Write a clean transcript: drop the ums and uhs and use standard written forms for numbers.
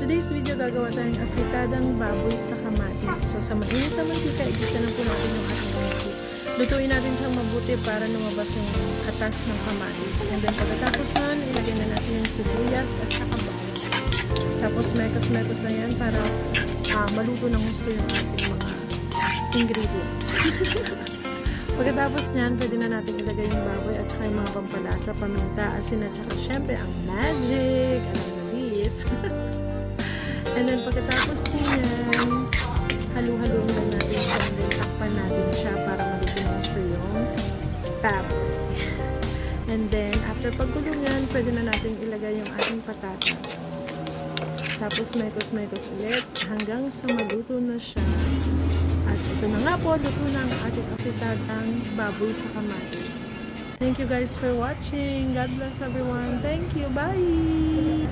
today's video, gagawa tayong afritadang baboy sa kamatis. So, sa mainit na mantika, igisa na po natin yung ating kamatis. Lutuin natin siyang mabuti para lumabas yung katas ng kamatis. And then, pagkatapos nun, ilagay na natin yung sibuyas at saka bawang. Tapos, mekos-mekos na yan para maluto ng gusto yung ating mga ingredients. Pagkatapos nyan, pwede na natin ilagay yung baboy at saka yung mga pampalasa, paminta, asin at saka syempre ang magic, ananalis. And then pagkatapos nyan, halu-haluin lang natin siya and then takpan natin siya para maluto ng gusto yung baboy. And then after pagkulungan, pwede na natin ilagay yung ating patatas. Tapos mekos-mekos ulit hanggang sa maluto na siya. At ito na nga po, luto na ang ating afritadang baboy sa kamatis. Thank you guys for watching. God bless everyone. Thank you. Bye!